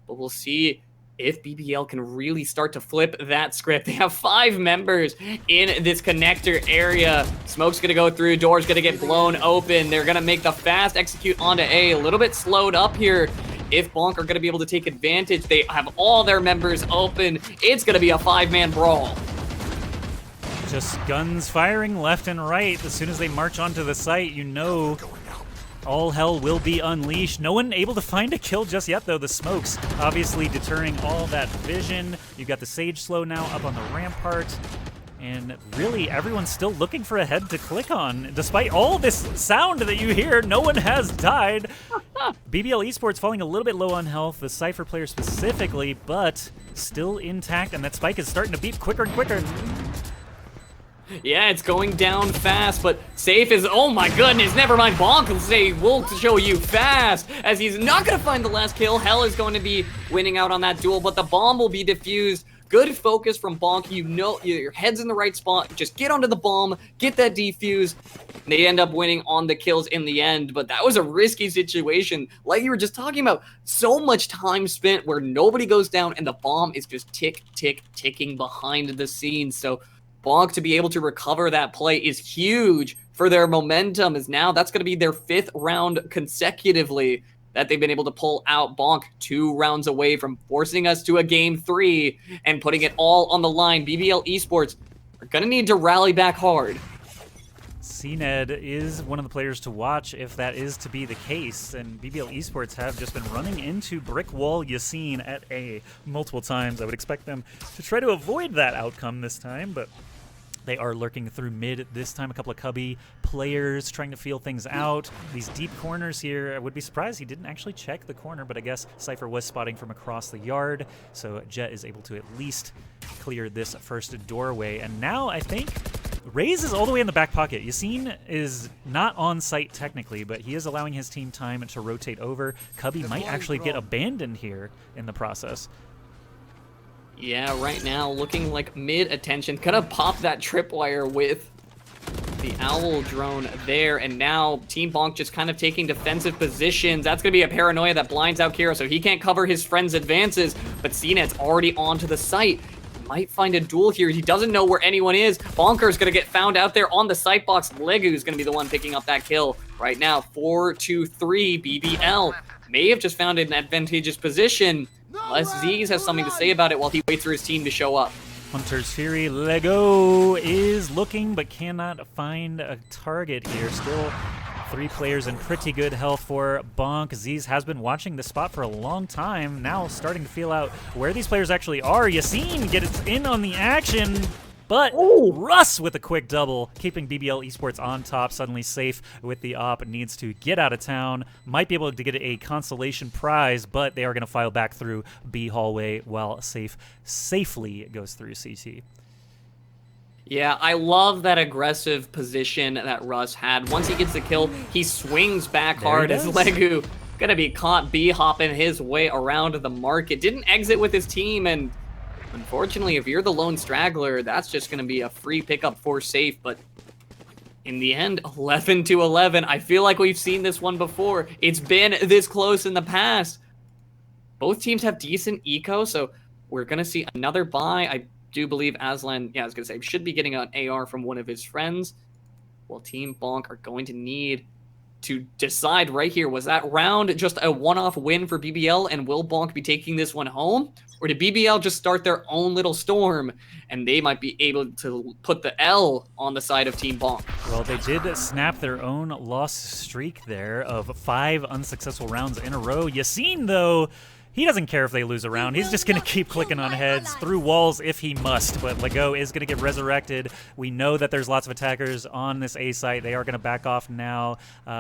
but we'll see if BBL can really start to flip that script. They have 5 members in this connector area. Smoke's gonna go through, door's gonna get blown open. They're gonna make the fast execute onto A little bit slowed up here. If Bonk are gonna be able to take advantage, they have all their members open. It's gonna be a 5-man brawl. Just guns firing left and right. As soon as they march onto the site, you know all hell will be unleashed. No one able to find a kill just yet, though. The smokes obviously deterring all that vision. You've got the Sage Slow now up on the rampart. And really, everyone's still looking for a head to click on. Despite all this sound that you hear, no one has died. BBL Esports falling a little bit low on health, the Cypher player specifically, but still intact, and that spike is starting to beep quicker and quicker. Yeah, it's going down fast, but Safe is, oh my goodness, never mind. Bonk will say, we'll show you fast, as he's not going to find the last kill. Hell is going to be winning out on that duel, but the bomb will be defused. Good focus from Bonk. You know your head's in the right spot. Just get onto the bomb, get that defuse. They end up winning on the kills in the end, but that was a risky situation. Like you were just talking about, so much time spent where nobody goes down and the bomb is just ticking behind the scenes. So Bonk to be able to recover that play is huge for their momentum, as now that's going to be their 5th round consecutively that they've been able to pull out. Bonk 2 rounds away from forcing us to a game 3 and putting it all on the line. BBL Esports are going to need to rally back hard. CNED is one of the players to watch if that is to be the case, and BBL Esports have just been running into brick wall Yassine at A multiple times. I would expect them to try to avoid that outcome this time, but they are lurking through mid this time. A couple of Cubby players trying to feel things out. These deep corners here, I would be surprised he didn't actually check the corner, but I guess Cypher was spotting from across the yard, so Jet is able to at least clear this first doorway. And now I think Raze is all the way in the back pocket. Yassine is not on site technically, but he is allowing his team time to rotate over. Cubby might actually get abandoned here in the process. Yeah, right now looking like mid attention. Gonna pop that tripwire with the Owl drone there, and now Team Bonk just kind of taking defensive positions. That's gonna be a paranoia that blinds out Kira, so he can't cover his friend's advances, but CNED's already onto the site. Might find a duel here. He doesn't know where anyone is. Bonker's gonna get found out there on the site box. Legu's gonna be the one picking up that kill right now. 4-2-3 BBL. May have just found an advantageous position. Unless Z's has something to say about it while he waits for his team to show up. Hunter's Fury, Lego is looking but cannot find a target here. Still 3 players in pretty good health for Bonk. Z's has been watching the spot for a long time, now starting to feel out where these players actually are. Yassine gets in on the action, but Russ with a quick double, keeping BBL Esports on top. Suddenly Safe with the op needs to get out of town. Might be able to get a consolation prize, but they are going to file back through B hallway while Safe safely goes through CT. Yeah, I love that aggressive position that Russ had. Once he gets the kill, he swings back hard as Legu gonna be caught B-hopping his way around the market. Didn't exit with his team, and unfortunately, if you're the lone straggler, that's just going to be a free pickup for Safe. But in the end, 11-11. I feel like we've seen this one before. It's been this close in the past. Both teams have decent eco, so we're going to see another buy. I do believe Aslan, I was going to say, should be getting an AR from one of his friends. Well, Team Bonk are going to need to decide right here, was that round just a one-off win for BBL, and will Bonk be taking this one home? Or did BBL just start their own little storm, and they might be able to put the L on the side of Team Bonk? Well, they did snap their own loss streak there of 5 unsuccessful rounds in a row. Yassine, though, he doesn't care if they lose a round. He's just going to keep clicking on heads through walls if he must. But Lego is going to get resurrected. We know that there's lots of attackers on this A site. They are going to back off now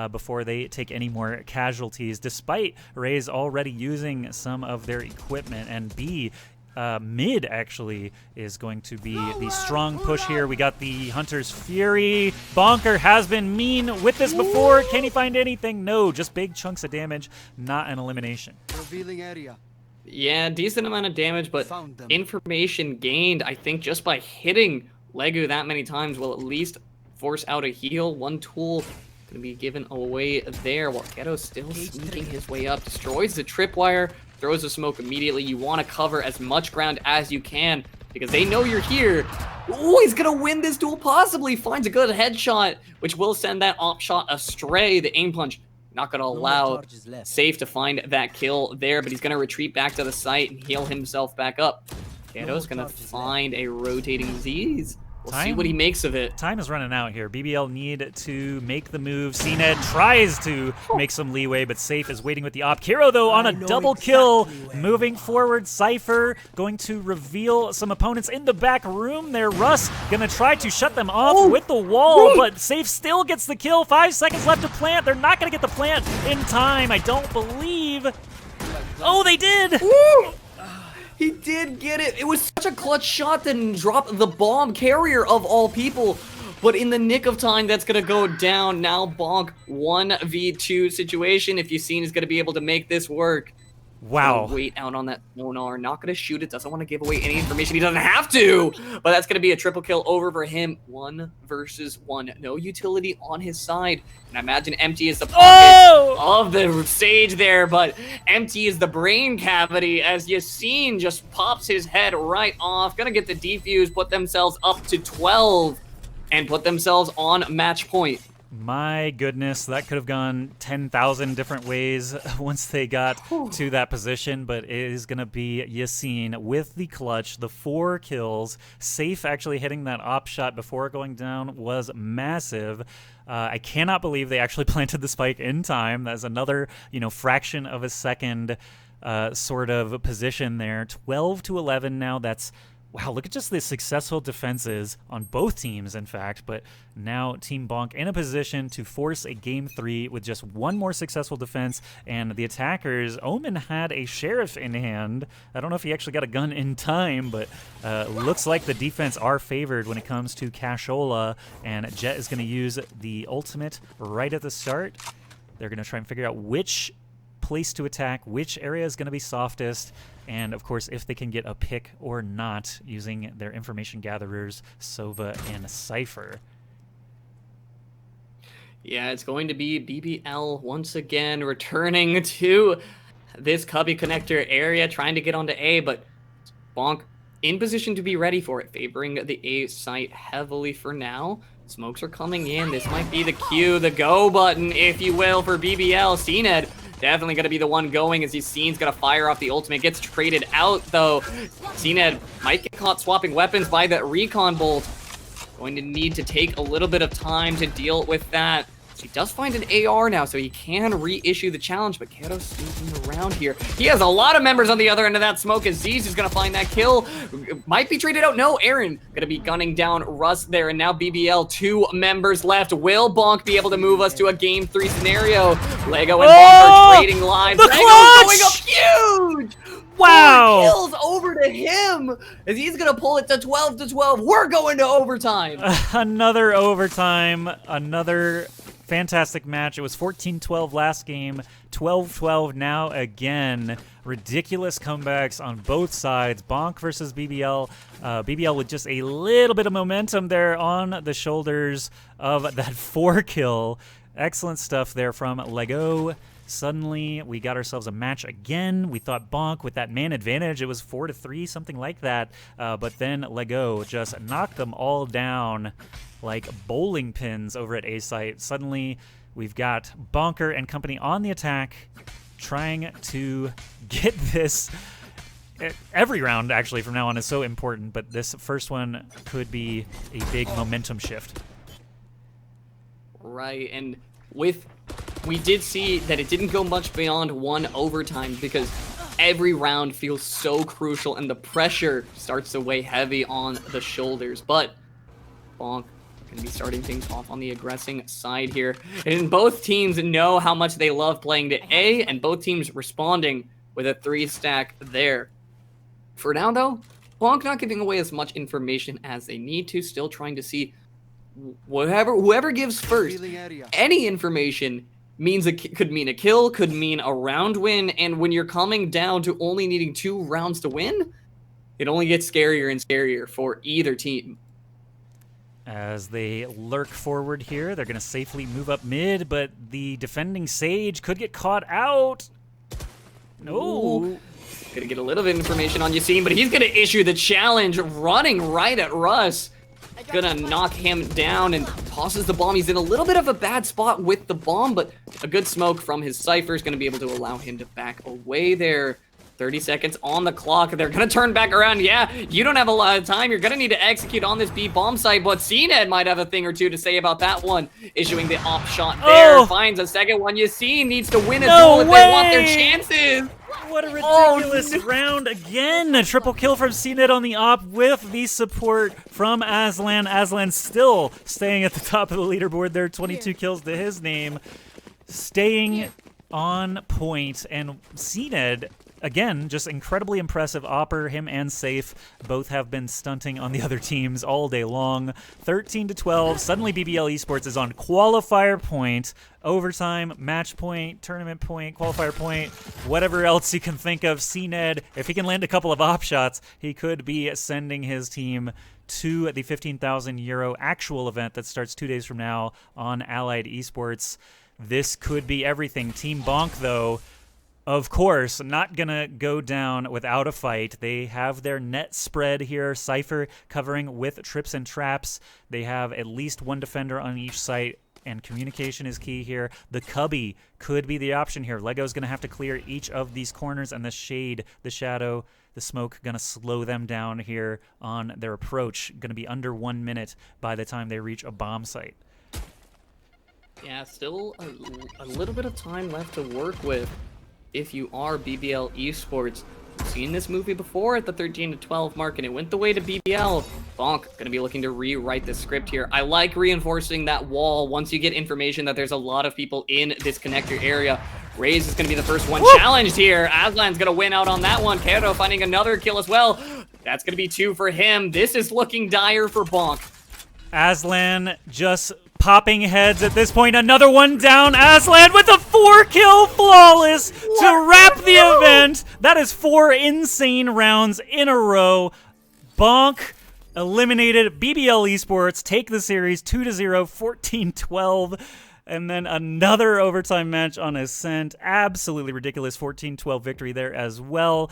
before they take any more casualties, despite Raze already using some of their equipment. And B, mid actually is going to be the strong push here. We got the Hunter's Fury. Bonker has been mean with this before. Can he find anything? No, just big chunks of damage, not an elimination. Revealing area. Yeah, decent amount of damage, but information gained, I think, just by hitting Legu that many times will at least force out a heal. One tool Gonna be given away there while Ghetto's still sneaking his way up. Destroys the tripwire, throws the smoke immediately. You want to cover as much ground as you can because they know you're here. Oh, he's gonna win this duel possibly. Finds a good headshot, which will send that op shot astray. The aim punch not gonna allow Safe to find that kill there, but he's gonna retreat back to the site and heal himself back up. Ghetto's gonna find a rotating Z's. We'll see what he makes of it. Time is running out here. BBL need to make the move. CNED tries to make some leeway, but Safe is waiting with the op. Kiro, though, on a double kill. Moving forward, Cypher going to reveal some opponents in the back room there. Russ gonna try to shut them off with the wall, but Safe still gets the kill. 5 seconds left to plant. They're not gonna get the plant in time, I don't believe. Oh, they did! Woo! He did get it. It was such a clutch shot that dropped the bomb carrier of all people. But in the nick of time, that's going to go down. Now Bonk 1v2 situation. If you've seen, is going to be able to make this work. Wow. Wait out on that sonar. Not going to shoot it. Doesn't want to give away any information. He doesn't have to. But that's going to be a triple kill over for him. 1 versus 1. No utility on his side. And I imagine Empty is the pocket of the stage there. But Empty is the brain cavity as Yassine just pops his head right off. Going to get the defuse. Put themselves up to 12. And put themselves on match point. My goodness, that could have gone 10,000 different ways once they got to that position, but it is going to be Yassine with the clutch, the 4 kills. Safe actually hitting that op shot before going down was massive. I cannot believe they actually planted the spike in time. That's another, fraction of a second sort of position there. 12 to 11 now. That's wow, look at just the successful defenses on both teams, in fact. But now Team Bonk in a position to force a Game 3 with just 1 more successful defense. And the attackers, Omen had a Sheriff in hand. I don't know if he actually got a gun in time, but looks like the defense are favored when it comes to Cashola. And Jet is going to use the ultimate right at the start. They're going to try and figure out which place to attack, which area is going to be softest, and of course if they can get a pick or not using their information gatherers, Sova and Cypher. Yeah, it's going to be BBL once again returning to this Cubby connector area, trying to get onto A, but Bonk in position to be ready for it, favoring the A site heavily for now. Smokes are coming in. This might be the cue, the go button, if you will, for BBL. CNED definitely going to be the one going as Yassine's going to fire off the ultimate. Gets traded out, though. CNED might get caught swapping weapons by that recon bolt. Going to need to take a little bit of time to deal with that. He does find an AR now, so he can reissue the challenge, but Kato's sneaking around here. He has a lot of members on the other end of that smoke as Z's is going to find that kill. Might be traded out. No, Aaron going to be gunning down Russ there, and now BBL, 2 members left. Will Bonk be able to move us to a Game 3 scenario? Lego and Bonk are trading lives. The Lego's clutch! going up huge! Wow! 4 kills over to him as he's going to pull it to 12 to 12. We're going to overtime. Another overtime, another fantastic match. It was 14-12 last game, 12-12 now again. Ridiculous comebacks on both sides. Bonk versus BBL. BBL with just a little bit of momentum there on the shoulders of that 4 kill. Excellent stuff there from Lego. Suddenly, we got ourselves a match again. We thought Bonk with that man advantage, it was 4-3, something like that. But then Lego just knocked them all down like bowling pins over at A-Site. Suddenly, we've got Bonker and company on the attack, trying to get this. Every round, actually, from now on is so important, but this first one could be a big momentum shift. Right, and we did see that it didn't go much beyond 1 overtime because every round feels so crucial and the pressure starts to weigh heavy on the shoulders. But Bonk going to be starting things off on the aggressing side here. And both teams know how much they love playing to A, and both teams responding with a 3-stack there. For now, though, Bonk not giving away as much information as they need to, still trying to see whoever gives first. Any information could mean a kill, could mean a round win, and when you're coming down to only needing 2 rounds to win, it only gets scarier and scarier for either team. As they lurk forward here, they're going to safely move up mid, but the defending Sage could get caught out. No. Gonna get a little bit of information on Yassine, but he's gonna issue the challenge, running right at Russ. Gonna knock him down and tosses the bomb. He's in a little bit of a bad spot with the bomb, but a good smoke from his Cypher is gonna be able to allow him to back away there. 30 seconds on the clock. They're gonna turn back around. Yeah, you don't have a lot of time. You're gonna need to execute on this B bomb site, but CNED might have a thing or two to say about that one. Issuing the op shot there, finds a second one. Yassine needs to win a duel if they want their chances. What a ridiculous round again. A triple kill from CNED on the op with the support from Aslan. Aslan still staying at the top of the leaderboard there. 22 kills to his name. Staying on point. And CNED, again, just incredibly impressive. Opper, him and Safe both have been stunting on the other teams all day long. 13-12. Suddenly BBL Esports is on qualifier point. Overtime, match point, tournament point, qualifier point, whatever else you can think of. CNED, if he can land a couple of op shots, he could be sending his team to the 15,000 euro actual event that starts 2 days from now on Allied Esports. This could be everything. Team Bonk, though, of course, not gonna go down without a fight. They have their net spread here. Cypher covering with trips and traps. They have at least one defender on each site, and communication is key here. The Cubby could be the option here. Lego's going to have to clear each of these corners, and the shade, the shadow, the smoke going to slow them down here on their approach. Going to be under 1 minute by the time they reach a bomb site. Yeah, still a little bit of time left to work with if you are BBL Esports. We've seen this movie before at the 13-12 mark, and it went the way to BBL. Bonk going to be looking to rewrite the script here. I like reinforcing that wall once you get information that there's a lot of people in this connector area. Raze is going to be the first one challenged here. Aslan's going to win out on that one. Kero finding another kill as well. That's going to be 2 for him. This is looking dire for Bonk. Aslan just popping heads at this point. Another one down. Aslan with a 4-kill flawless to wrap the event. That is 4 insane rounds in a row. Bonk eliminated. BBL Esports take the series 2-0, 14-12. And then another overtime match on Ascent. Absolutely ridiculous 14-12 victory there as well.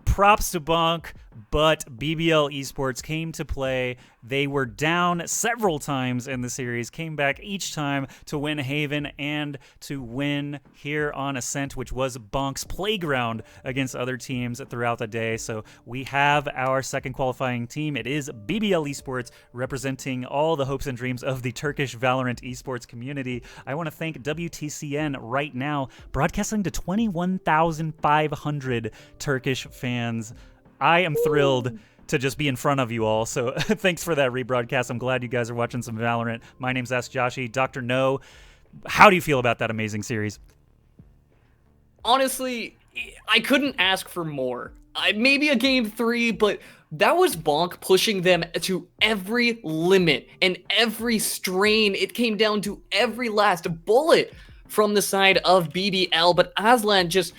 Props to Bonk, but BBL Esports came to play. They were down several times in the series, came back each time to win Haven and to win here on Ascent, which was Bonk's playground against other teams throughout the day. So we have our second qualifying team. It is BBL Esports, representing all the hopes and dreams of the Turkish VALORANT esports community. I want to thank WTCN right now, broadcasting to 21,500 Turkish fans. I am thrilled to just be in front of you all, so thanks for that rebroadcast. I'm glad you guys are watching some Valorant. My name's AskJoshy. Dr. No, how do you feel about that amazing series? Honestly, I couldn't ask for more. Maybe a game 3, but that was Bonk pushing them to every limit and every strain. It came down to every last bullet from the side of BBL, but Aslan just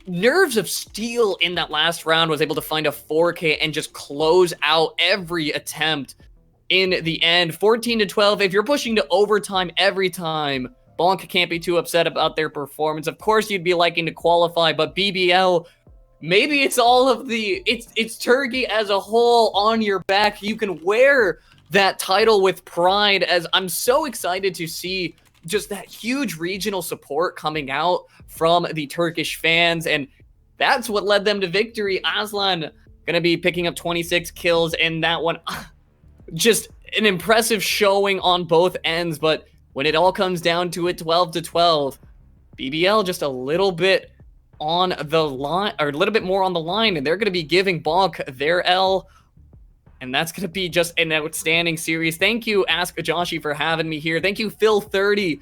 nerves of steel in that last round, was able to find a 4K and just close out every attempt in the end. 14-12. If you're pushing to overtime every time, Bonk can't be too upset about their performance. Of course, you'd be liking to qualify, but BBL, maybe it's all of the, it's Turkey as a whole on your back. You can wear that title with pride, as I'm so excited to see just that huge regional support coming out from the Turkish fans, and that's what led them to victory. Aslan gonna be picking up 26 kills in that one. Just an impressive showing on both ends, but when it all comes down to it, 12-12, BBL just a little bit on the line, or a little bit more on the line, and they're gonna be giving Bonk their L. And that's going to be just an outstanding series. Thank you, AskJoshy, for having me here. Thank you, Phil30,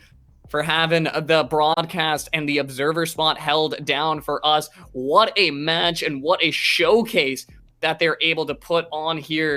for having the broadcast and the observer spot held down for us. What a match and what a showcase that they're able to put on here.